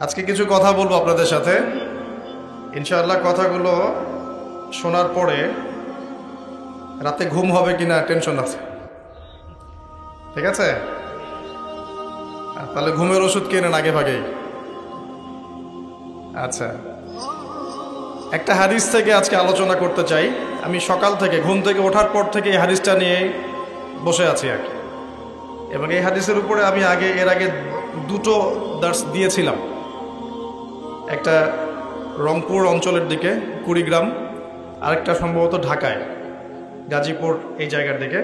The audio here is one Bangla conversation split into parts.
আজকে কিছু কথা বলবো আপনাদের সাথে। ইনশাআল্লাহ কথাগুলো শোনার পরে রাতে ঘুম হবে কিনা টেনশন আছে, ঠিক আছে? তাহলে ঘুমের ওষুধ কেনেন আগে ভাগেই। আচ্ছা, একটা হাদিস থেকে আজকে আলোচনা করতে চাই। আমি সকাল থেকে ঘুম থেকে ওঠার পর থেকে এই হাদিসটা নিয়ে বসে আছি আর কি, এবং এই হাদিসের উপরে আমি এর আগে দুটো দার্স দিয়েছিলাম। একটা রংপুর অঞ্চলের দিকে কুড়িগ্রাম, আরেকটা সম্ভবত ঢাকায় গাজীপুর এই জায়গার দিকে।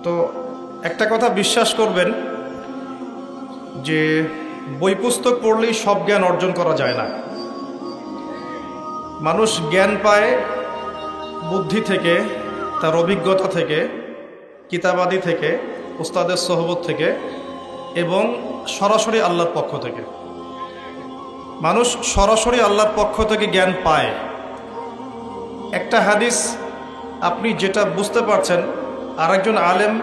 তো একটা কথা বিশ্বাস করবেন যে বই পুস্তক পড়লেই সব জ্ঞান অর্জন করা যায় না। মানুষ জ্ঞান পায় বুদ্ধি থেকে, তার অভিজ্ঞতা থেকে, কিতাবাদি থেকে, উস্তাদের সোহবত থেকে, এবং সরাসরি আল্লাহর পক্ষ থেকে। মানুষ সরাসরি আল্লাহর পক্ষ থেকে জ্ঞান পায়। একটা হাদিস আপনি যেটা বুঝতে পারছেন, আরেকজন আলেম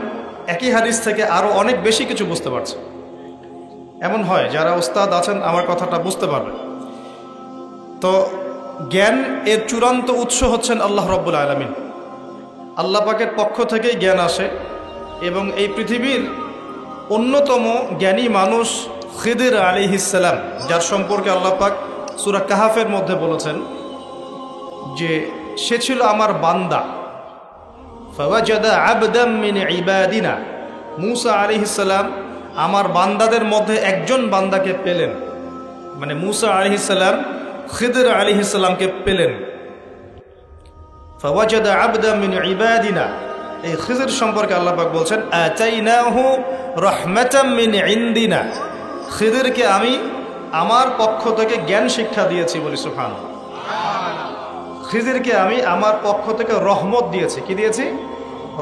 একই হাদিস থেকে আরও অনেক বেশি কিছু বুঝতে পারছে। এমন হয়, যারা উস্তাদ আছেন আমার কথাটা বুঝতে পারবেন। তো জ্ঞান এর চূড়ান্ত উৎস হচ্ছেন আল্লাহ রব্বুল আলামিন। আল্লাহ পাকের পক্ষ থেকেই জ্ঞান আসে, এবং এই পৃথিবীর অন্যতম জ্ঞানী মানুষ খিদির আলাইহিস সালাম, যার সম্পর্কে আল্লাহ পাক সূরা কাহাফের মধ্যে বলেছেন যে সে ছিল আমার বান্দা। ফাওয়াজাদা আবদাম মিন ইবাদিনা, মূসা আলাইহিস সালাম আমার বান্দাদের মধ্যে একজন বান্দাকে পেলেন। মানে মূসা আলাইহিস সালাম খিদির আলাইহিস সালামকে পেলেন। ফাওয়াজাদা আবদাম মিন ইবাদিনা, এই খিজির সম্পর্কে আল্লাহ পাক বলছেন আতাইনাহু রাহমাতাম মিন ইনদিনা, খিদিরকে আমি আমার পক্ষ থেকে জ্ঞান শিক্ষা দিয়েছি। বলি সুবহানাল্লাহ। খিজিরকে আমি আমার পক্ষ থেকে রহমত দিয়েছি। কি দিয়েছি?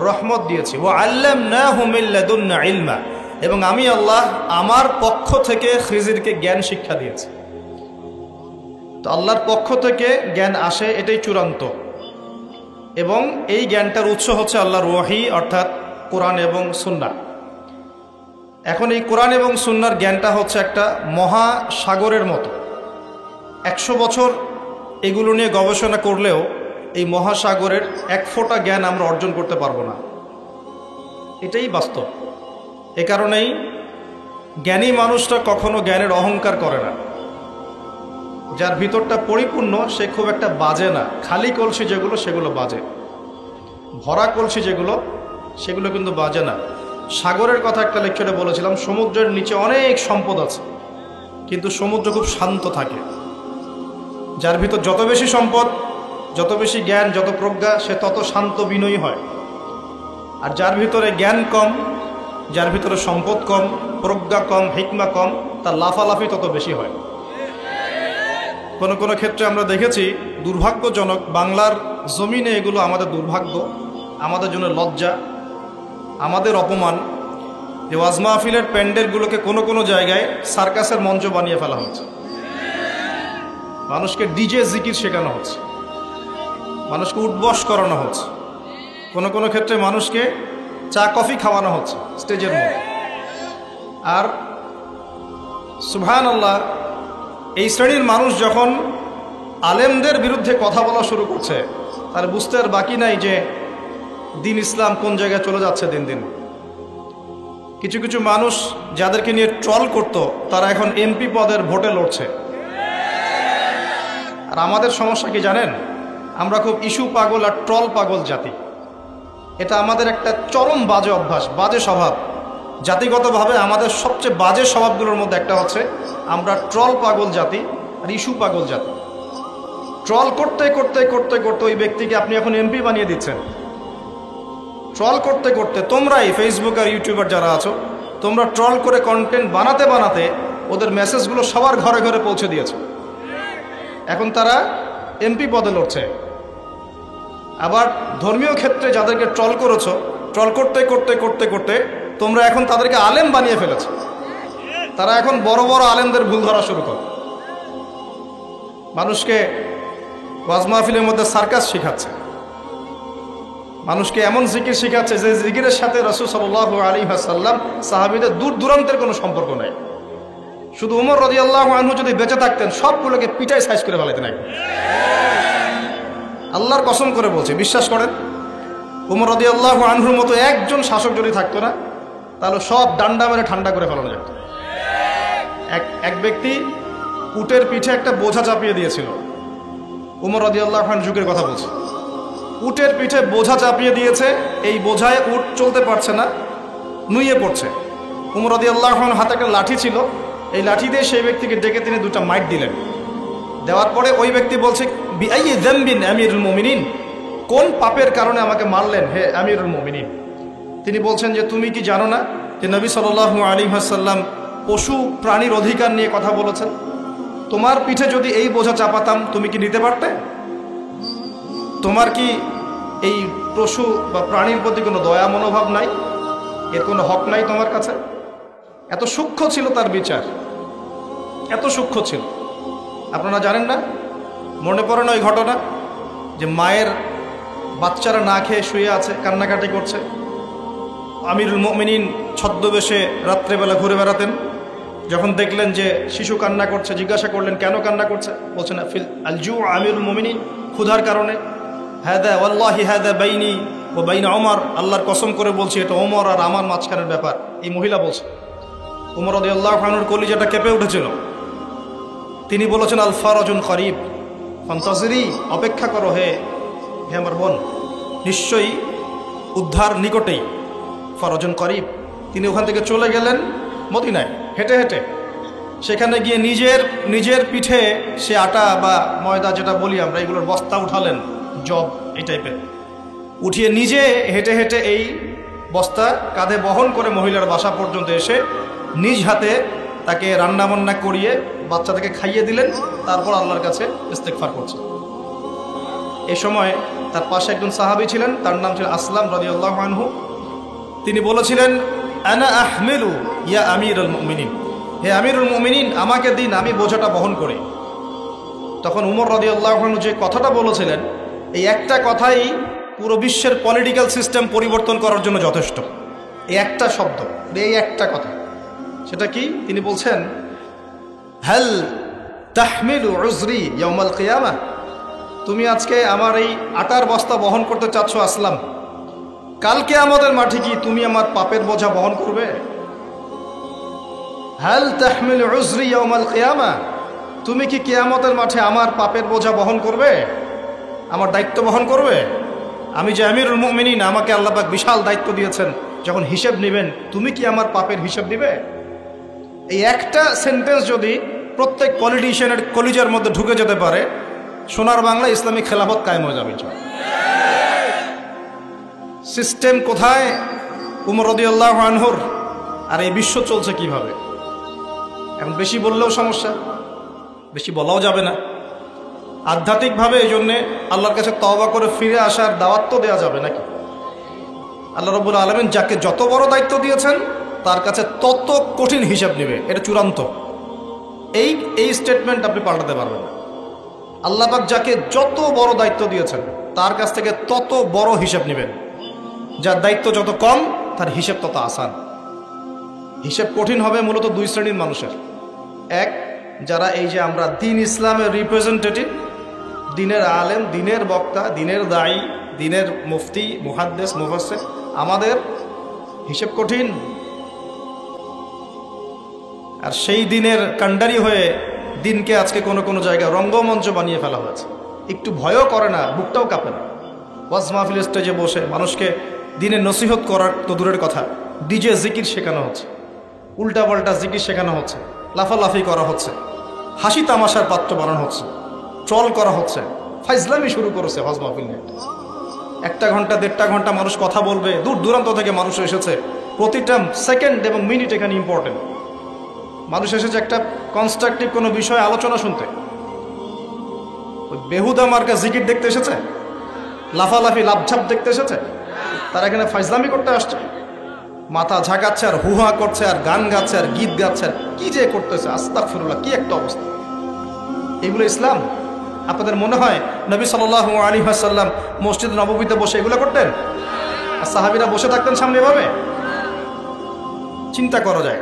রহমত দিয়েছি। ওয়া আল্লামনাহু মিন লাদুন্না ইলমা, এবং আমি আল্লাহ আমার পক্ষ থেকে খিজিরকে জ্ঞান শিক্ষা দিয়েছি। তো আল্লাহর পক্ষ থেকে জ্ঞান আসে, এটাই চূড়ান্ত, এবং এই জ্ঞানটার উৎস হচ্ছে আল্লাহর ওয়াহি, অর্থাৎ কোরআন এবং সুন্নাহ। এখন এই কোরআন এবং সুন্নাহর জ্ঞানটা হচ্ছে একটা মহাসাগরের মতো। 100 বছর এগুলো নিয়ে গবেষণা করলেও এই মহাসাগরের এক ফোঁটা জ্ঞান আমরা অর্জন করতে পারবো না। এটাই বাস্তব। এ কারণেই জ্ঞানী মানুষটা কখনো জ্ঞানের অহংকার করে না। যার ভিতরটা পরিপূর্ণ সে খুব একটা বাজে না। খালি কলসি যেগুলো সেগুলো বাজে, ভরা কলসি যেগুলো সেগুলো কিন্তু বাজে না। সাগরের কথা একটা লেকচারে বলেছিলাম, সমুদ্রের নিচে অনেক সম্পদ আছে, কিন্তু সমুদ্র খুব শান্ত থাকে। যার ভিতর যত বেশি সম্পদ, যত বেশি জ্ঞান, যত প্রজ্ঞা, সে তত শান্ত বিনয়ী হয়। আর যার ভিতরে জ্ঞান কম, যার ভিতরে সম্পদ কম, প্রজ্ঞা কম, হিকমা কম, তার লাফালাফি তত বেশি হয়। কোনো কোনো ক্ষেত্রে আমরা দেখেছি, দুর্ভাগ্যজনক, বাংলার জমিনে এগুলো আমাদের দুর্ভাগ্য, আমাদের জন্য লজ্জা, আমাদের অপমান, যে ওয়াজ মাহফিলের প্যান্ডেলগুলোকে কোনো কোনো জায়গায় সার্কাসের মঞ্চ বানিয়ে ফেলা হচ্ছে। মানুষকে ডিজে জিকির শেখানো হচ্ছে, মানুষকে উঠবস করানো হচ্ছে, কোনো কোনো ক্ষেত্রে মানুষকে চা কফি খাওয়ানো হচ্ছে স্টেজের মধ্যে। আর সুবহানাল্লাহ, এই শ্রেণীর মানুষ যখন আলেমদের বিরুদ্ধে কথা বলা শুরু করছে, তার বুঝতে আর বাকি নাই যে দিন ইসলাম কোন জায়গায় চলে যাচ্ছে দিন দিন। কিছু কিছু মানুষ যাদেরকে নিয়ে ট্রল করত, তারা এখন এমপি পদের ভোটে লড়ছে। আর আমাদের সমস্যা কি জানেন? আমরা খুব ইস্যু পাগল আর ট্রল পাগল জাতি। এটা আমাদের একটা চরম বাজে অভ্যাস, বাজে স্বভাব। জাতিগতভাবে আমাদের সবচেয়ে বাজে স্বভাবগুলোর মধ্যে একটা হচ্ছে আমরা ট্রল পাগল জাতি আর ইস্যু পাগল জাতি। ট্রল করতে করতে করতে করতে ওই ব্যক্তিকে আপনি এখন এমপি বানিয়ে দিচ্ছেন। ট্রল করতে করতে তোমরাই ফেসবুক আর ইউটিউবার যারা আছো, তোমরা ট্রল করে কন্টেন্ট বানাতে বানাতে ওদের মেসেজগুলো সবার ঘরে ঘরে পৌঁছে দিয়েছো। এখন তারা এমপি পদে লড়ছে। আবার ধর্মীয় ক্ষেত্রে যাদেরকে ট্রল করেছো, ট্রল করতে করতে করতে করতে তোমরা এখন তাদেরকে আলেম বানিয়ে ফেলেছো। তারা এখন বড় বড় আলেমদের ভুল ধরা শুরু করে, মানুষকে ওয়াজ মাহফিলের মধ্যে সার্কাস শেখাচ্ছে, মানুষকে এমন জিকির শেখাচ্ছে যে জিকিরের সাথে রাসূল সাল্লাল্লাহু আলাইহি ওয়াসাল্লাম সাহাবীদের দূর দূরান্তের কোনো সম্পর্ক নাই। শুধু উমর রাদিয়াল্লাহু আনহু যদি বেঁচে থাকতেন সবগুলোকে পিটাই সাইজ করে ফেলাইতেন একদম। আল্লাহর কসম করে বলছে, বিশ্বাস করেন, উমর রাদিয়াল্লাহু আনহুর মতো একজন শাসক যদি থাকতো না তাহলে সব ডান্ডা মেরে ঠান্ডা করে ফেলানো যেত। এক ব্যক্তি উটের পিঠে একটা বোঝা চাপিয়ে দিয়েছিল। উমর রাদিয়াল্লাহু আনহু যুগের কথা বলছে। উটের পিঠে বোঝা চাপিয়ে দিয়েছে, এই বোঝায় উট চলতে পারছে না, নুয়ে পড়ছে। উমর রাদিয়াল্লাহু আনহুর হাতে একটা লাঠি ছিল, এই লাঠি দিয়ে সেই ব্যক্তিকে ডেকে তিনি দুটো মাইট দিলেন। দেওয়ার পরে ওই ব্যক্তি বলছে, বিআইয়ি যামবিন আমিরুল মুমিনিন, কোন পাপের কারণে আমাকে মারলেন হে আমিরুল মুমিনিন? তিনি বলছেন যে তুমি কি জানো না যে নবী সাল্লাল্লাহু আলাইহি ওয়াসাল্লাম পশু প্রাণীর অধিকার নিয়ে কথা বলেছেন? তোমার পিঠে যদি এই বোঝা চাপাতাম তুমি কি নিতে পারতে? তোমার কি এই পশু বা প্রাণীর প্রতি কোনো দয়া মনোভাব নাই? এর কোনো হক নাই তোমার কাছে? এত সূক্ষ্ম ছিল তার বিচার, এত সূক্ষ্ম ছিল। আপনারা জানেন না, মনে পড়ে না ওই ঘটনা যে মায়ের বাচ্চারা না খেয়ে শুয়ে আছে, কান্নাকাটি করছে। আমিরুল মুমিনিন ছদ্মবেশে রাত্রেবেলা ঘুরে বেড়াতেন। যখন দেখলেন যে শিশু কান্না করছে, জিজ্ঞাসা করলেন কেন কান্না করছে? বলছেন ফিল আলজু আমিরুল মুমিনিন, ক্ষুধার কারণে। হাদা ওয়াল্লাহি হাদা বাইনি ও বাইনা ওমর, আল্লাহর কসম করে বলছি এটা ওমর আর আমার মাঝখানের ব্যাপার। এই মহিলা বলছে। ওমর রাদিয়াল্লাহু আনহুর কলিজাটা কেঁপে উঠেছিল। তিনি বলেছেন আল ফারাজুন করিব ফান্তাজিরি, অপেক্ষা করো হে আমার বোন, নিশ্চয়ই উদ্ধার নিকটেই। ফরজন করিব। তিনি ওখান থেকে চলে গেলেন মদিনায় হেঁটে হেঁটে। সেখানে গিয়ে নিজের পিঠে সে আটা বা ময়দা যেটা বলি আমরা, এগুলোর বস্তা উঠালেন, জব এই টাইপের উঠিয়ে নিজে হেঁটে হেঁটে এই বস্তা কাঁধে বহন করে মহিলার বাসা পর্যন্ত এসে নিজ হাতে তাকে রান্নাবান্না করিয়ে বাচ্চাটাকে খাইয়ে দিলেন। তারপর আল্লাহর কাছে ইস্তেগফার করছে। এ সময় তার পাশে একজন সাহাবী ছিলেন, তার নাম ছিল আসলাম রাদিয়াল্লাহু আনহু। তিনি বলেছিলেন আনা আহমিলু ইয়া আমিরুল মুমিনিন, হে আমিরুল মুমিনিন আমাকে দিন, আমি বোঝাটা বহন করি। তখন উমর রাদিয়াল্লাহু আনহু যে কথাটা বলেছিলেন, এই একটা কথাই পুরো বিশ্বের পলিটিক্যাল সিস্টেম পরিবর্তন করার জন্য যথেষ্ট। এই একটা শব্দ, এই একটা কথা। সেটা কি? তিনি বলছেন হাল তাহমিলু উজরি ইয়াউমাল কিয়ামাহ, তুমি আজকে আমার এই আটার বস্তা বহন করতে চাচ্ছ আসলাম, কালকে আমাদের মাঠে কি তুমি আমার পাপের বোঝা বহন করবে? হাল তাহমিলু উজরি ইয়াউমাল কিয়ামাহ, তুমি কি কিয়ামতের মাঠে আমার পাপের বোঝা বহন করবে, আমার দায়িত্ব বহন করবে? আমি যে আমিরুল মুমিনিন, আমাকে আল্লাহ পাক বিশাল দায়িত্ব দিয়েছেন, যখন হিসেব নেবেন তুমি কি আমার পাপের হিসেব দিবে? এই একটা সেন্টেন্স যদি প্রত্যেক পলিটিশিয়ানের কলিজার মধ্যে ঢুকে যেতে পারে, সোনার বাংলা ইসলামিক খেলাফত কায়েম হয়ে যাবে। সিস্টেম কোথায় উমর রাদিয়াল্লাহু আনহুর, আর এই বিশ্ব চলছে কিভাবে? এখন বেশি বললেও সমস্যা, বেশি বলাও যাবে না। আধ্যাত্মিকভাবে এই জন্যে আল্লাহর কাছে তওবা করে ফিরে আসার দাওয়াত তো দেওয়া যাবে নাকি? আল্লাহ রাব্বুল আলামিন যাকে যত বড় দায়িত্ব দিয়েছেন তার কাছে তত কঠিন হিসাব নেবে, এটা চূড়ান্ত। এই স্টেটমেন্ট আপনি পাল্টাতে পারবেন না। আল্লাহ পাক যাকে যত বড় দায়িত্ব দিয়েছেন তার কাছ থেকে তত বড় হিসাব নেবেন। যার দায়িত্ব যত কম তার হিসেব তত আসান। হিসেব কঠিন হবে মূলত দুই শ্রেণীর মানুষের। এক, যারা এই যে আমরা দিন ইসলামের রিপ্রেজেন্টেটিভ, দিনের আলেম, দিনের বক্তা, দিনের দায়ী, দিনের মুফতি, মুহাদ্দিস, মুফাসসির, আমাদের হিসেব কঠিন। আর সেই দিনের কাণ্ডারি হয়ে দিনকে আজকে কোনো কোনো জায়গায় রঙ্গমঞ্চ বানিয়ে ফেলা হয়েছে। একটু ভয়ও করে না, বুকটাও কাঁপে না। ওয়াজ মাহফিল স্টেজে বসে মানুষকে দিনের নসিহত করার তো দূরের কথা, ডিজে জিকির শেখানো হচ্ছে, উল্টাপাল্টা জিকির শেখানো হচ্ছে, লাফালাফি করা হচ্ছে, হাসি তামাশার পাত্র বানানো হচ্ছে, ট্রল করা হচ্ছে, ফাইজলামি শুরু করেছে ওয়াজ মাহফিল নিয়ে। 1 ঘন্টা 1.5 ঘন্টা মানুষ কথা বলবে, দূর দূরান্ত থেকে মানুষ এসেছে, প্রতিটা সেকেন্ড এবং মিনিট এখানে ইম্পর্টেন্ট। মানুষ এসেছে একটা কনস্ট্রাকটিভ কোনো বিষয়ে আলোচনা শুনতে। বেহুদা মার্কা জিকির দেখতে এসেছে, লাফালাফি লাভঝাপ দেখতে এসেছে। তারা এখানে ফাইজলামি করতে আসছে, মাথা ঝাঁকাচ্ছে আর হুহা করছে আর গান গাচ্ছে আর গীত গাচ্ছে আর কি যে করতেছে, আস্তাগফিরুল্লাহ, কি একটা অবস্থা। এগুলো ইসলাম? আপনাদের মনে হয় নবী সাল্লাল্লাহু আলাইহি ওয়াসাল্লাম মসজিদ নববীতে বসে এগুলো করতেন? আর সাহাবীরা বসে থাকতেন সামনে এভাবে? চিন্তা করা যায়।